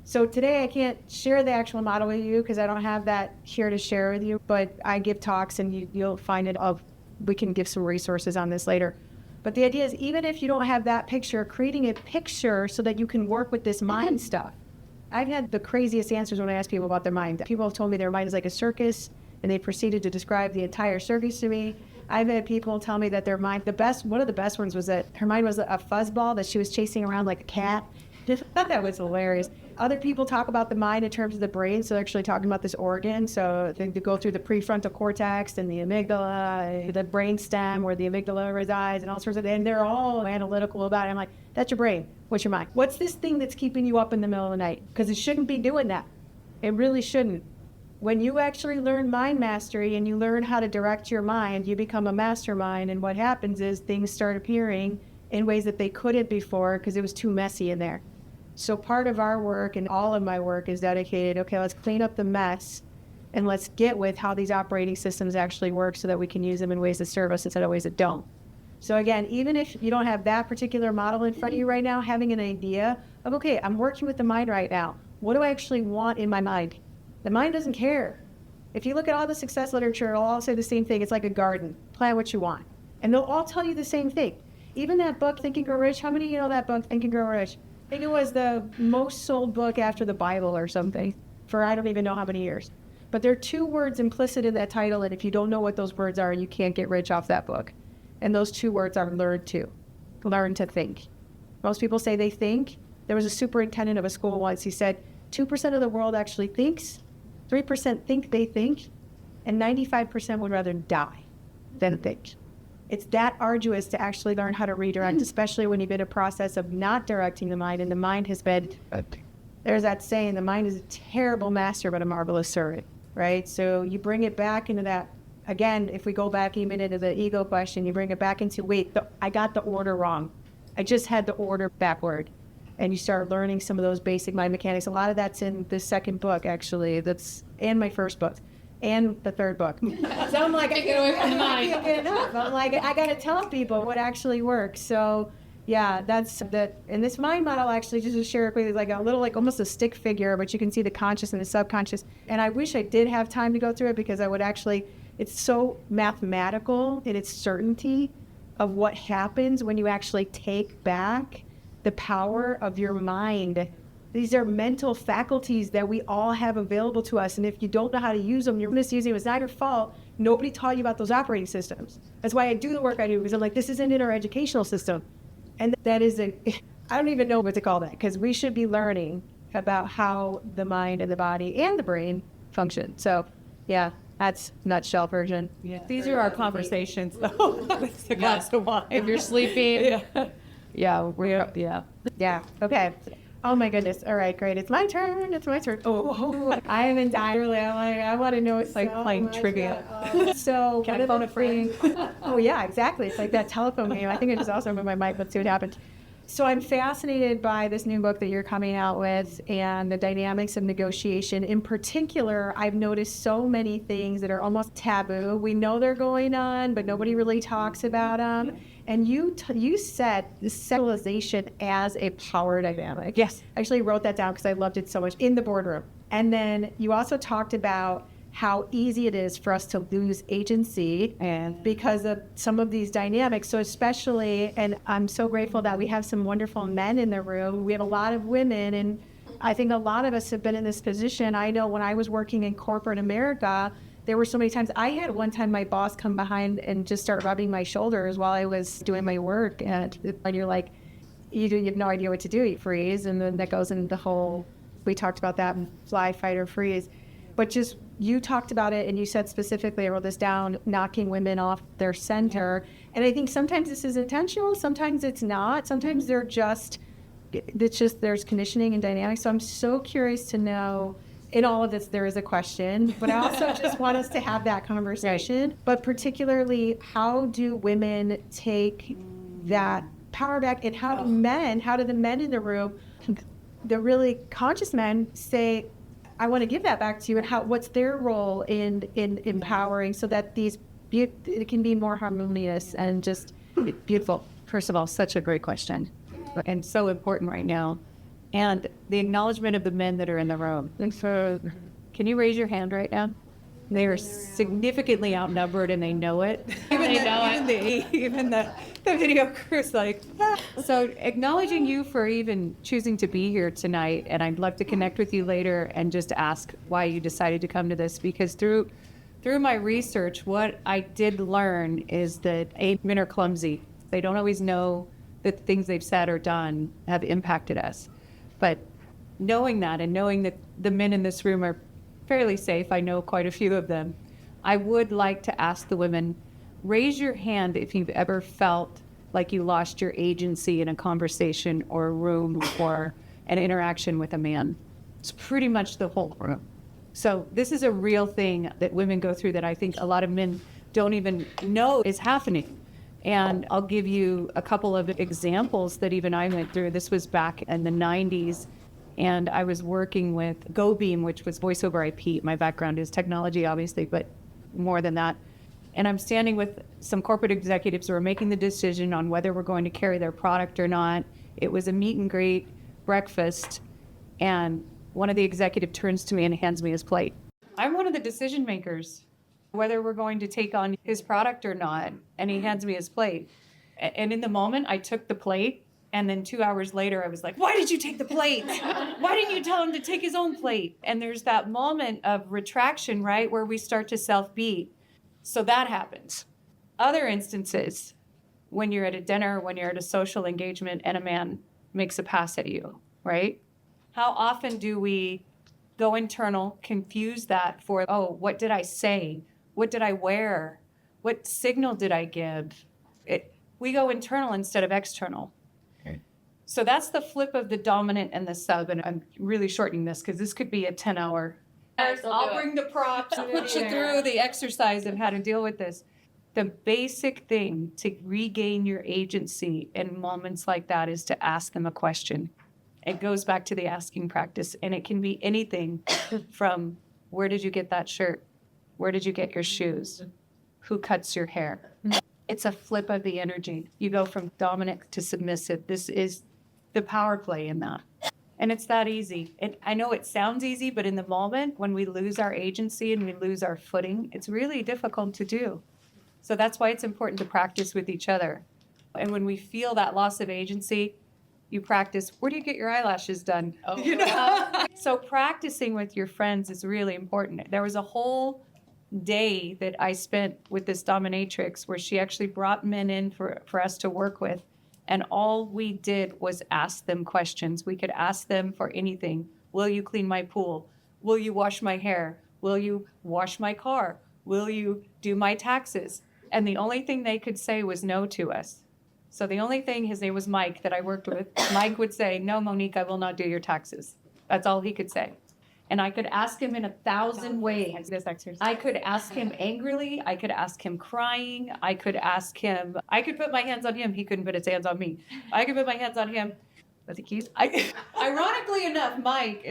So today I can't share the actual model with you because I don't have that here to share with you, but I give talks and you'll find it we can give some resources on this later. But the idea is, even if you don't have that picture, creating a picture so that you can work with this mind stuff. I've had the craziest answers when I ask people about their mind. People have told me their mind is like a circus, and they proceeded to describe the entire circus to me. I've had people tell me that their mind, one of the best ones was that her mind was a fuzzball that she was chasing around like a cat. I thought that was hilarious. Other people talk about the mind in terms of the brain, so they're actually talking about this organ. So they go through the prefrontal cortex and the amygdala, the brain stem where the amygdala resides, and all sorts of, and they're all analytical about it. I'm like, that's your brain. What's your mind? What's this thing that's keeping you up in the middle of the night? Because it shouldn't be doing that. It really shouldn't. When you actually learn mind mastery and you learn how to direct your mind, you become a mastermind, and what happens is things start appearing in ways that they couldn't before because it was too messy in there. So part of our work and all of my work is dedicated, okay, let's clean up the mess and let's get with how these operating systems actually work so that we can use them in ways that serve us instead of ways that don't. So again, even if you don't have that particular model in front of you right now, having an idea of, okay, I'm working with the mind right now. What do I actually want in my mind? The mind doesn't care. If you look at all the success literature, it'll all say the same thing. It's like a garden. Plant what you want. And they'll all tell you the same thing. Even that book, Think and Grow Rich, how many of you know that book, Think and Grow Rich? I think it was the most sold book after the Bible or something for I don't even know how many years. But there are two words implicit in that title, and if you don't know what those words are, you can't get rich off that book. And those two words are learn to think. Most people say they think. There was a superintendent of a school once. He said 2% of the world actually thinks, 3% think they think, and 95% would rather die than think. It's that arduous to actually learn how to redirect, especially when you've been in a process of not directing the mind, and the mind has been, there's that saying, the mind is a terrible master but a marvelous servant, right? So you bring it back into that, again, if we go back even into the ego question, you bring it back into, wait, I got the order wrong. I just had the order backward. And you start learning some of those basic mind mechanics. A lot of that's in the second book, actually, and my first book. And the third book. So I'm like, I get away from the mind. I can't get enough. I'm like, I got to tell people what actually works. So Yeah, that's that. And this mind model actually, just to share quickly, is like a little, like almost a stick figure, but you can see the conscious and the subconscious. And I wish I did have time to go through it because I would actually, it's so mathematical in its certainty of what happens when you actually take back the power of your mind. These are mental faculties that we all have available to us. And if you don't know how to use them, you're misusing them. It's not your fault. Nobody taught you about those operating systems. That's why I do the work I do, because I'm like, this isn't in our educational system. And that is I don't even know what to call that, because we should be learning about how the mind and the body and the brain function. So, yeah, that's nutshell version. Yeah. These are our conversations, though. With a glass of wine. If you're sleeping, yeah, Yeah, okay. Oh my goodness. All right, great. It's my turn. Oh, I am entirely, I want to know. It's like playing trivia. So, Can I phone a friend? Oh, yeah, exactly. It's like that telephone game. I think I just also moved my mic. Let's see what happens. So I'm fascinated by this new book that you're coming out with and the dynamics of negotiation. In particular, I've noticed so many things that are almost taboo. We know they're going on, but nobody really talks about them. And you said the sexualization as a power dynamic. Yes. I actually wrote that down because I loved it so much in the boardroom. And then you also talked about how easy it is for us to lose agency and because of some of these dynamics. So especially, and I'm so grateful that we have some wonderful men in the room. We have a lot of women, and I think a lot of us have been in this position. I know when I was working in corporate America, there were so many times. I had one time my boss come behind and just start rubbing my shoulders while I was doing my work. And you're like, you have no idea what to do. You freeze. And then that goes into the whole, we talked about that, fly, fight, or freeze. But just, you talked about it and you said specifically, I wrote this down, knocking women off their center. And I think sometimes this is intentional, sometimes it's not. Sometimes there's conditioning and dynamics. So I'm so curious to know, in all of this, there is a question, but I also just want us to have that conversation. Right. But particularly, how do women take that power back, and how do the men in the room, the really conscious men, say, I want to give that back to you, and what's their role in empowering so that it can be more harmonious and just beautiful. First of all, such a great question and so important right now. And the acknowledgement of the men that are in the room. And so, can you raise your hand right now? They are significantly outnumbered and they know it. Even the video crew's like, ah. So acknowledging you for even choosing to be here tonight, and I'd love to connect with you later and just ask why you decided to come to this, because through my research, what I did learn is that men are clumsy. They don't always know that the things they've said or done have impacted us. But knowing that, and knowing that the men in this room are fairly safe, I know quite a few of them, I would like to ask the women, raise your hand if you've ever felt like you lost your agency in a conversation or a room or an interaction with a man. It's pretty much the whole room. So this is a real thing that women go through that I think a lot of men don't even know is happening. And I'll give you a couple of examples that even I went through. This was back in the 90s. And I was working with GoBeam, which was voice over IP. My background is technology, obviously, but more than that. And I'm standing with some corporate executives who are making the decision on whether we're going to carry their product or not. It was a meet and greet breakfast. And one of the executives turns to me and hands me his plate. I'm one of the decision makers, whether we're going to take on his product or not. And he hands me his plate. And in the moment, I took the plate. And then 2 hours later, I was like, why did you take the plate? Why didn't you tell him to take his own plate? And there's that moment of retraction, right, where we start to self-beat. So that happens. Other instances, when you're at a dinner, when you're at a social engagement, and a man makes a pass at you, right? How often do we go internal, confuse that for, oh, what did I say? What did I wear? What signal did I give? We go internal instead of external. So that's the flip of the dominant and the sub, and I'm really shortening this because this could be a 10-hour. I'll bring the props, put you through the exercise of how to deal with this. The basic thing to regain your agency in moments like that is to ask them a question. It goes back to the asking practice, and it can be anything from, where did you get that shirt? Where did you get your shoes? Who cuts your hair? It's a flip of the energy. You go from dominant to submissive. This is the power play in that. And it's that easy. I know it sounds easy, but in the moment when we lose our agency and we lose our footing, it's really difficult to do. So that's why it's important to practice with each other. And when we feel that loss of agency, you practice, where do you get your eyelashes done? Oh. You know? So practicing with your friends is really important. There was a whole day that I spent with this dominatrix where she actually brought men in for us to work with. And all we did was ask them questions. We could ask them for anything. Will you clean my pool? Will you wash my hair? Will you wash my car? Will you do my taxes? And the only thing they could say was no to us. So the only thing, his name was Mike, that I worked with, Mike would say, no, Monique, I will not do your taxes. That's all he could say. And I could ask him in 1,000 ways. This exercise. I could ask him angrily. I could ask him crying. I could ask him. I could put my hands on him. He couldn't put his hands on me. I could put my hands on him. Was he cute? Ironically enough, Mike,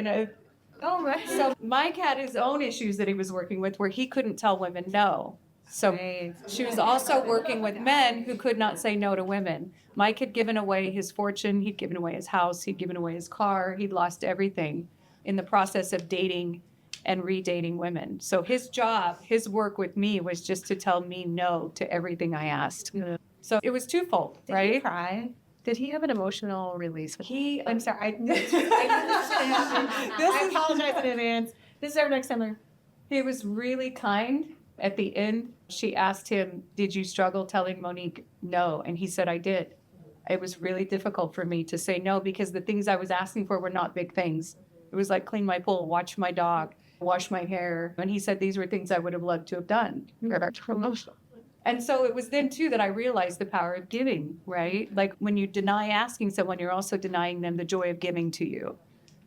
so Mike had his own issues that he was working with where he couldn't tell women no. So she was also working with men who could not say no to women. Mike had given away his fortune. He'd given away his house. He'd given away his car. He'd lost everything in the process of dating and redating women. So his job, his work with me was just to tell me no to everything I asked. Yeah. So it was twofold, right? Did he cry? Did he have an emotional release? I'm sorry. I apologize in advance. This is our next summer. He was really kind. At the end, she asked him, did you struggle telling Monique no? And he said, I did. It was really difficult for me to say no because the things I was asking for were not big things. It was like clean my pool, watch my dog, wash my hair. And he said these were things I would have loved to have done. And so it was then, too, that I realized the power of giving, right? Like when you deny asking someone, you're also denying them the joy of giving to you.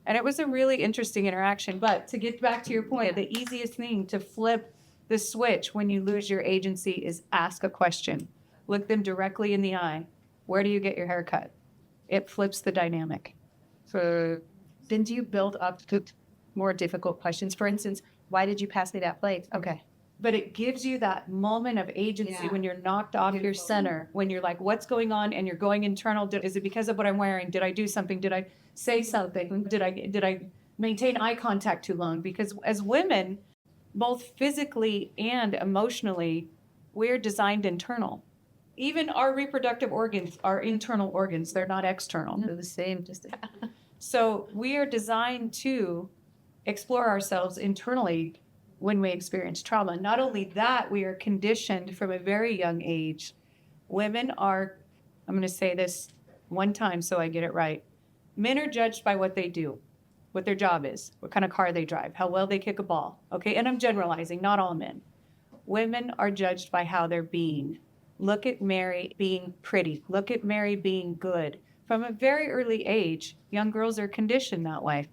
And it was a really interesting interaction. But to get back to your point, the easiest thing to flip the switch when you lose your agency is ask a question. Look them directly in the eye. Where do you get your hair cut? It flips the dynamic. So then do you build up to more difficult questions? For instance, why did you pass me that plate? Okay. But it gives you that moment of agency when you're knocked off your center, when you're like, what's going on? And you're going internal. Is it because of what I'm wearing? Did I do something? Did I say something? Did I maintain eye contact too long? Because as women, both physically and emotionally, we're designed internal. Even our reproductive organs are internal organs. They're not external. They're the same. So we are designed to explore ourselves internally when we experience trauma. Not only that, we are conditioned from a very young age. Women are, I'm going to say this one time so I get it right. Men are judged by what they do, what their job is, what kind of car they drive, how well they kick a ball. Okay, and I'm generalizing, not all men. Women are judged by how they're being. Look at Mary being pretty. Look at Mary being good. From a very early age, young girls are conditioned that way.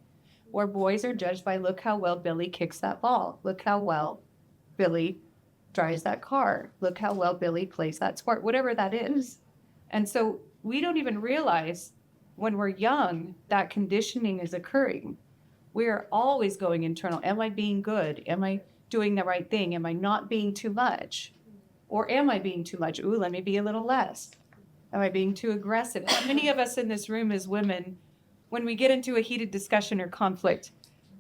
Where boys are judged by look how well Billy kicks that ball. Look how well Billy drives that car. Look how well Billy plays that sport, whatever that is. And so we don't even realize when we're young that conditioning is occurring. We are always going internal. Am I being good? Am I doing the right thing? Am I not being too much? Or am I being too much? Ooh, let me be a little less. Am I being too aggressive? How many of us in this room as women, when we get into a heated discussion or conflict,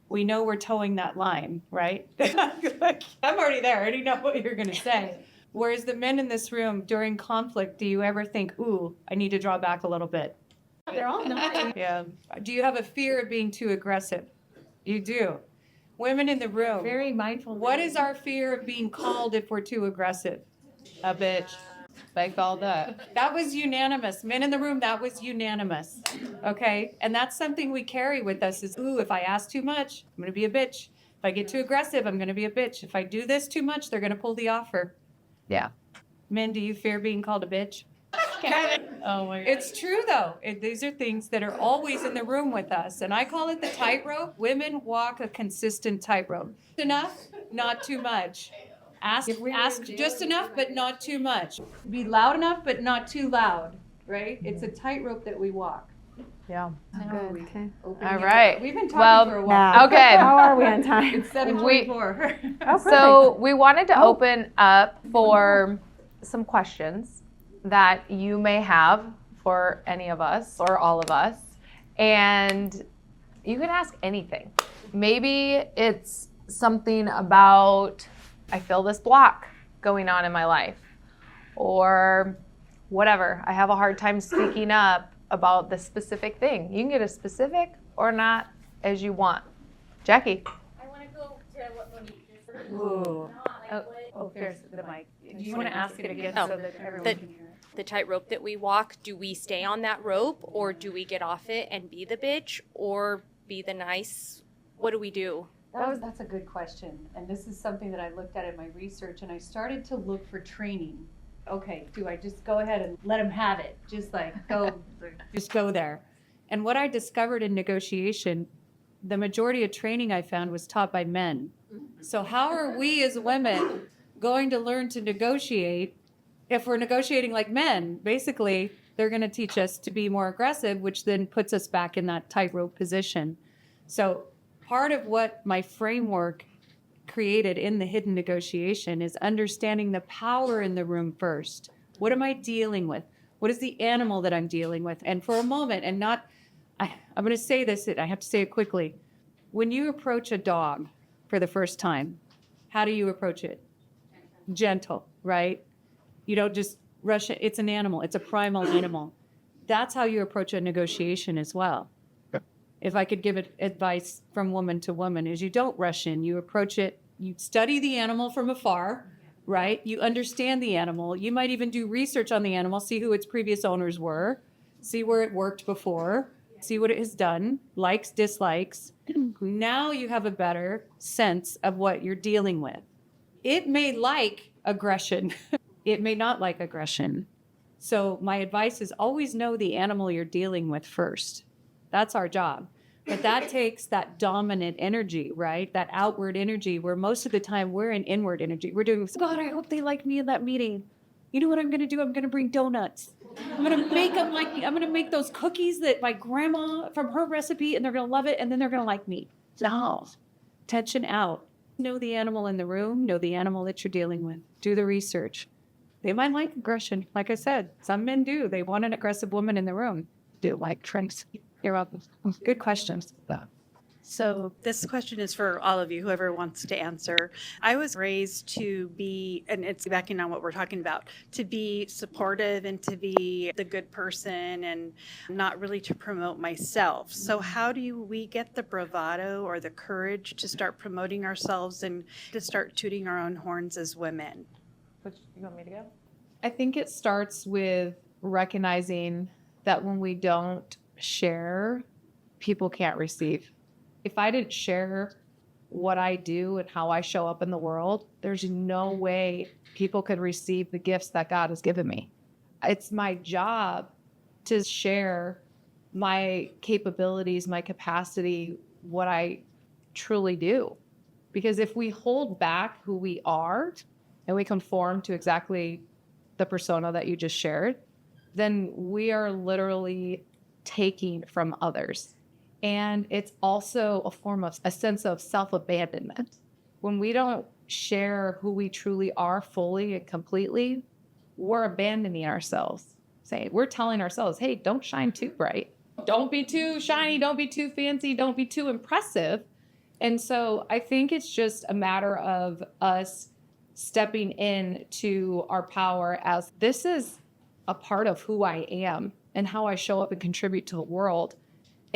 we know we're towing that line, right? I'm already there. I already know what you're going to say. Whereas the men in this room, during conflict, do you ever think, ooh, I need to draw back a little bit? They're all nice. Yeah. Do you have a fear of being too aggressive? You do. Women in the room. Very mindful. What is our fear of being called if we're too aggressive? A bitch. Like all that. That was unanimous. Men in the room, that was unanimous. Okay? And that's something we carry with us is, ooh, if I ask too much, I'm going to be a bitch. If I get too aggressive, I'm going to be a bitch. If I do this too much, they're going to pull the offer. Yeah. Men, do you fear being called a bitch? Oh my God. It's true, though. These are things that are always in the room with us. And I call it the tightrope. Women walk a consistent tightrope. Enough, not too much. Ask just enough, but not too much. Be loud enough, but not too loud, right? It's a tightrope that we walk. Yeah. Good. Okay. All right. We've been talking for a while. Yeah. Okay. How are we on time? It's 7:24. So we wanted to open up for some questions that you may have for any of us or all of us, and you can ask anything. Maybe it's something about, I feel this block going on in my life, or whatever, I have a hard time speaking up about this specific thing. You can get as specific or not as you want. Jackie. I want to go to what Monique just said. Ooh. Oh, There's the mic. Do you want to ask it again Oh, so that everyone the- can hear it? The tightrope that we walk, do we stay on that rope, or do we get off it and be the bitch, or be the nice? What do we do? That's a good question. And this is something that I looked at in my research, and I started to look for training. Okay, do I just go ahead and let them have it? Just like just go there. And what I discovered in negotiation, the majority of training I found was taught by men. So how are we as women going to learn to negotiate if we're negotiating like men? Basically, they're going to teach us to be more aggressive, which then puts us back in that tightrope position. So part of what my framework created in the hidden negotiation is understanding the power in the room first. What am I dealing with? What is the animal that I'm dealing with? And for a moment, and not, I'm going to say this, I have to say it quickly. When you approach a dog for the first time, how do you approach it? Gentle, right? You don't just rush it. It's an animal. It's a primal animal. That's how you approach a negotiation as well. If I could give it advice from woman to woman, is you don't rush in. You approach it. You study the animal from afar, right? You understand the animal. You might even do research on the animal, see who its previous owners were, see where it worked before, see what it has done, likes, dislikes. Now you have a better sense of what you're dealing with. It may like aggression. It may not like aggression. So my advice is always know the animal you're dealing with first. That's our job. But that takes that dominant energy, right? That outward energy, where most of the time we're in inward energy. We're doing, God, I hope they like me in that meeting. You know what I'm going to do? I'm going to bring donuts. I'm going to make them like me. I'm going to make those cookies that my grandma from her recipe, and they're going to love it, and then they're going to like me. No. Tension out. Know the animal in the room. Know the animal that you're dealing with. Do the research. They might like aggression. Like I said, some men do. They want an aggressive woman in the room. Do like tricks. You're welcome. Good questions. So this question is for all of you, whoever wants to answer. I was raised to be, and it's backing on what we're talking about, to be supportive and to be the good person and not really to promote myself. So how do we get the bravado or the courage to start promoting ourselves and to start tooting our own horns as women? You want me to go? I think it starts with recognizing that when we don't share, people can't receive. If I didn't share what I do and how I show up in the world, there's no way people could receive the gifts that God has given me. It's my job to share my capabilities, my capacity, what I truly do. Because if we hold back who we are and we conform to exactly the persona that you just shared, then we are literally taking from others. And it's also a form of a sense of self-abandonment. When we don't share who we truly are fully and completely, we're abandoning ourselves. We're telling ourselves, hey, don't shine too bright. Don't be too shiny. Don't be too fancy. Don't be too impressive. And so I think it's just a matter of us stepping into our power as this is a part of who I am and how I show up and contribute to the world.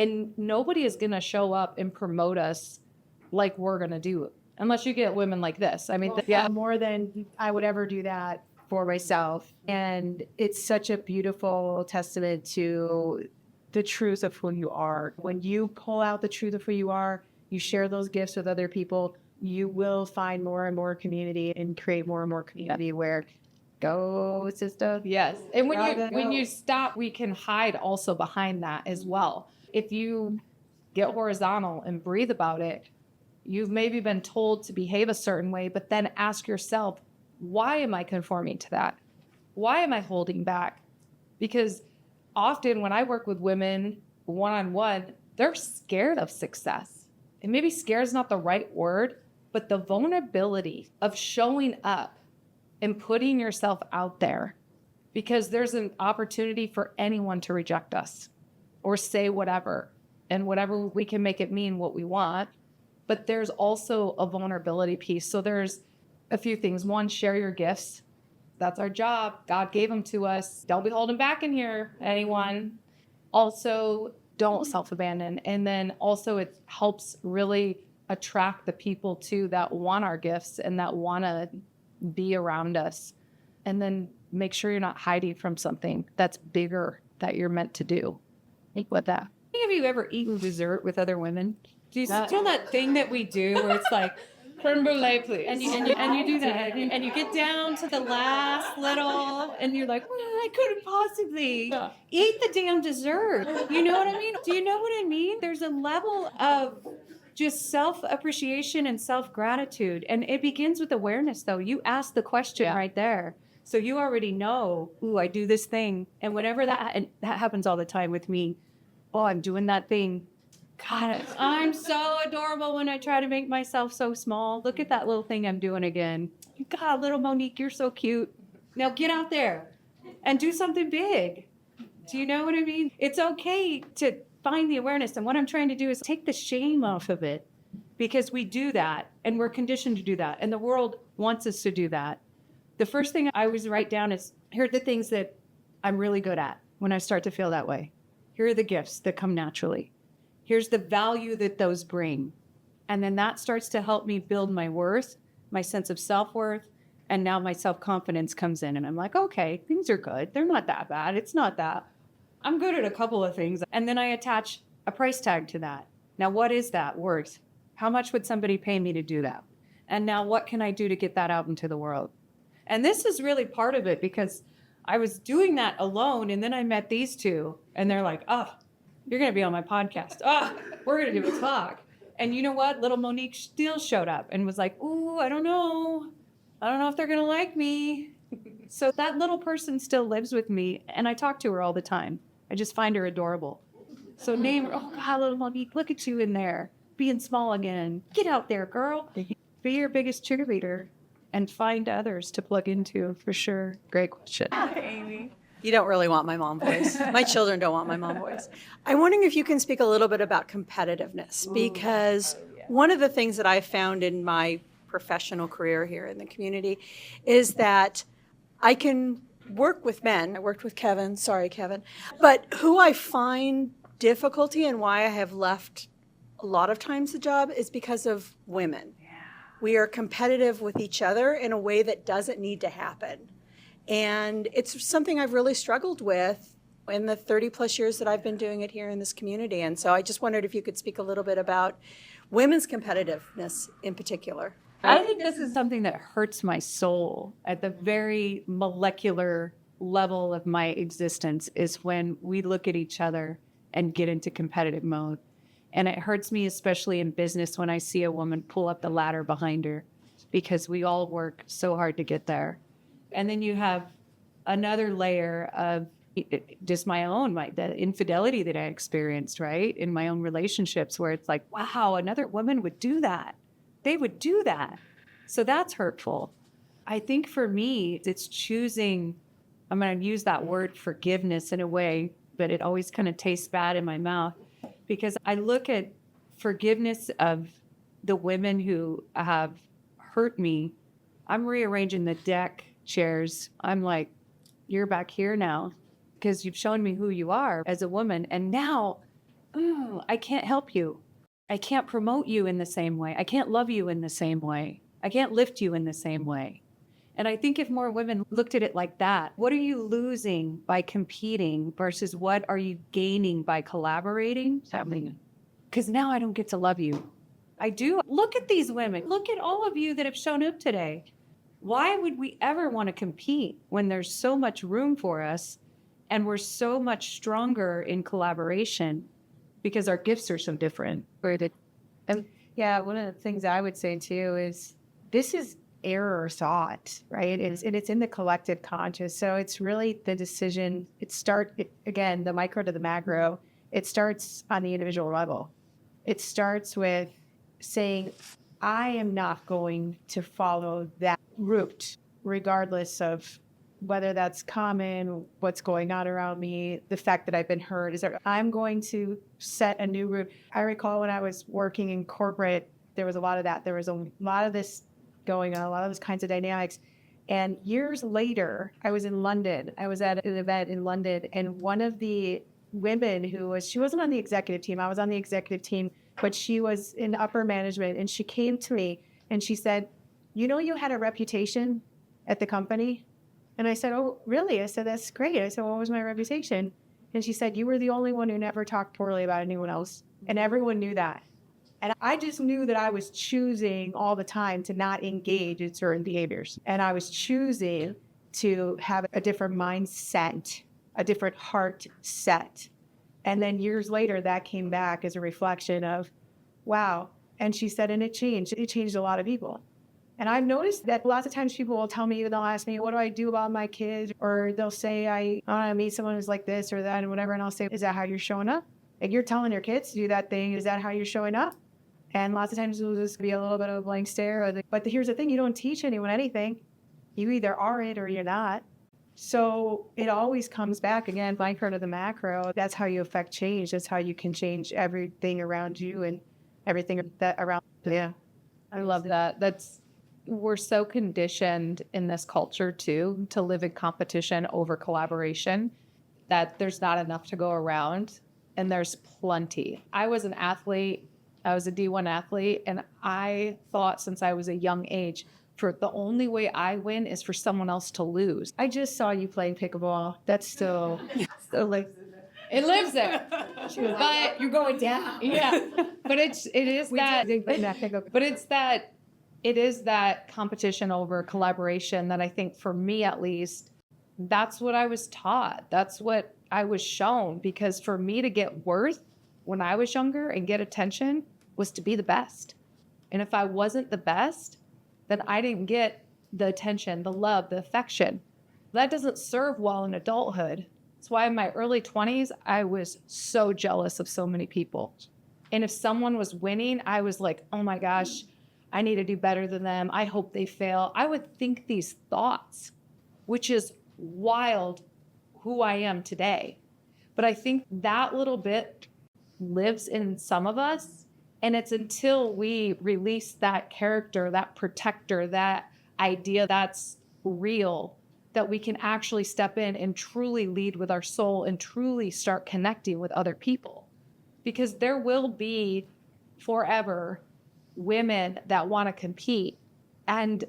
And nobody is going to show up and promote us like we're going to do it, unless you get women like this. I mean, More than I would ever do that for myself. And it's such a beautiful testament to the truth of who you are. When you pull out the truth of who you are, you share those gifts with other people, you will find more and more community and create more and more community where go, sister. Yes. And when you stop, we can hide also behind that as well. If you get horizontal and breathe about it, you've maybe been told to behave a certain way, but then ask yourself, why am I conforming to that? Why am I holding back? Because often when I work with women one-on-one, they're scared of success. And maybe scared is not the right word, but the vulnerability of showing up and putting yourself out there, because there's an opportunity for anyone to reject us or say whatever, and whatever we can make it mean what we want. But there's also a vulnerability piece. So there's a few things. One, share your gifts. That's our job. God gave them to us. Don't be holding back in here, anyone. Also, don't self-abandon. And then also it helps really attract the people too that want our gifts and that want to be around us. And then make sure you're not hiding from something that's bigger that you're meant to do. Think with that. Have you ever eaten dessert with other women? Do you still that thing that we do where it's like creme brulee, please, and you do that, and you get down to the last little, and you're like, well, I couldn't possibly eat the damn dessert. You know what I mean? Do you know what I mean? There's a level of just self-appreciation and self-gratitude, and it begins with awareness. Though you ask the question right there, so you already know. Ooh, I do this thing, and whatever that, and that happens all the time with me. Oh, I'm doing that thing. God, I'm so adorable when I try to make myself so small. Look at that little thing I'm doing again. God, little Monique, you're so cute. Now get out there and do something big. Do you know what I mean? It's okay to find the awareness. And what I'm trying to do is take the shame off of it, because we do that and we're conditioned to do that. And the world wants us to do that. The first thing I always write down is, here are the things that I'm really good at when I start to feel that way. Here are the gifts that come naturally. Here's the value that those bring. And then that starts to help me build my worth, my sense of self-worth, and now my self-confidence comes in. And I'm like, okay, things are good. They're not that bad. It's not that. I'm good at a couple of things. And then I attach a price tag to that. Now, what is that worth? How much would somebody pay me to do that? And now what can I do to get that out into the world? And this is really part of it, because I was doing that alone. And then I met these two, and they're like, oh, you're going to be on my podcast. Oh, we're going to do a talk. And you know what? Little Monique still showed up and was like, ooh, I don't know. I don't know if they're going to like me. So that little person still lives with me, and I talk to her all the time. I just find her adorable. So name her, oh God, little Monique, look at you in there, being small again. Get out there, girl. Be your biggest cheerleader and find others to plug into, for sure. Great question. Amy. You don't really want my mom voice. My children don't want my mom voice. I'm wondering if you can speak a little bit about competitiveness, because one of the things that I found in my professional career here in the community is that I can work with men. I worked with Kevin, sorry, Kevin, but who I find difficulty and why I have left a lot of times the job is because of women. We are competitive with each other in a way that doesn't need to happen. And it's something I've really struggled with in the 30 plus years that I've been doing it here in this community. And so I just wondered if you could speak a little bit about women's competitiveness in particular. I think this is something that hurts my soul at the very molecular level of my existence, is when we look at each other and get into competitive mode. And it hurts me, especially in business, when I see a woman pull up the ladder behind her, because we all work so hard to get there. And then you have another layer of just the infidelity that I experienced, right, in my own relationships, where it's like, wow, another woman would do that. They would do that. So that's hurtful. I think for me, it's choosing, I'm going to use that word forgiveness in a way, but it always kind of tastes bad in my mouth, because I look at forgiveness of the women who have hurt me. I'm rearranging the deck chairs. I'm like, you're back here now because you've shown me who you are as a woman. And now, I can't help you. I can't promote you in the same way. I can't love you in the same way. I can't lift you in the same way. And I think if more women looked at it like that, what are you losing by competing versus what are you gaining by collaborating? Because now I don't get to love you. I do. Look at these women. Look at all of you that have shown up today. Why would we ever want to compete when there's so much room for us and we're so much stronger in collaboration because our gifts are so different? And yeah, one of the things I would say too is this is error thought, right? It's in the collective conscious. So it's really the decision. Again, the micro to the macro. It starts on the individual level. It starts with saying, I am not going to follow that route. regardless of whether that's common, what's going on around me, the fact that I've been hurt, is that I'm going to set a new route. I recall when I was working in corporate, there was a lot of that. There was a lot of this going on, a lot of those kinds of dynamics. And years later, I was in London. I was at an event in London, and one of the women she wasn't on the executive team. I was on the executive team, but she was in upper management. And she came to me and she said, you had a reputation at the company? And I said, oh, really? I said, that's great. I said, what was my reputation? And she said, you were the only one who never talked poorly about anyone else. And everyone knew that. And I just knew that I was choosing all the time to not engage in certain behaviors. And I was choosing to have a different mindset, a different heart set. And then years later, that came back as a reflection of, wow. And she said, and it changed. It changed a lot of people. And I've noticed that lots of times people will tell me, they'll ask me, what do I do about my kids? Or they'll say, I want to meet someone who's like this or that and whatever. And I'll say, is that how you're showing up? Like, you're telling your kids to do that thing. Is that how you're showing up? And lots of times it'll just be a little bit of a blank stare. But here's the thing, you don't teach anyone anything. You either are it or you're not. So it always comes back again, micro to the macro. That's how you affect change. That's how you can change everything around you and everything that around. Yeah. I love that. We're so conditioned in this culture too to live in competition over collaboration that there's not enough to go around, and there's plenty. I was an athlete. I was a D1 athlete, and I thought since I was a young age, for the only way I win is for someone else to lose. I just saw you playing pickleball. That's still like it lives there. But you're going down. Yeah. But it is that competition over collaboration that I think, for me at least, that's what I was taught. That's what I was shown, because for me to get worth when I was younger and get attention was to be the best. And if I wasn't the best, then I didn't get the attention, the love, the affection. That doesn't serve well in adulthood. That's why in my early 20s, I was so jealous of so many people. And if someone was winning, I was like, oh my gosh, I need to do better than them. I hope they fail. I would think these thoughts, which is wild who I am today. But I think that little bit lives in some of us. And it's until we release that character, that protector, that idea that's real, that we can actually step in and truly lead with our soul and truly start connecting with other people. Because there will be forever women that want to compete, and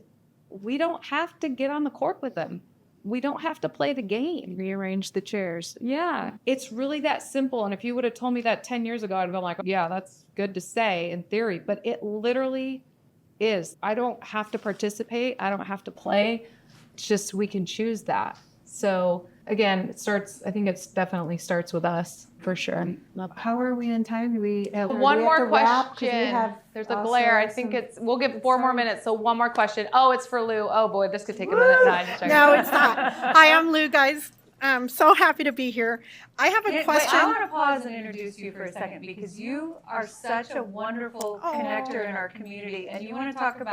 we don't have to get on the court with them. We don't have to play the game. Rearrange the chairs. Yeah, it's really that simple. And if you would have told me that 10 years ago, I'd have been like, yeah, that's good to say in theory, but it literally is. I don't have to participate. I don't have to play. It's just, we can choose that. So again, I think it definitely starts with us, for sure. How are we in time? One more question. There's a glare. I think we'll give 4 more minutes. So one more question. Oh, it's for Lou. Oh boy, this could take a minute. No, it's not. Hi, I'm Lou, guys. I'm so happy to be here. I have a question. I want to pause and introduce you for a second, because you are such a wonderful connector in our community, and you want to talk about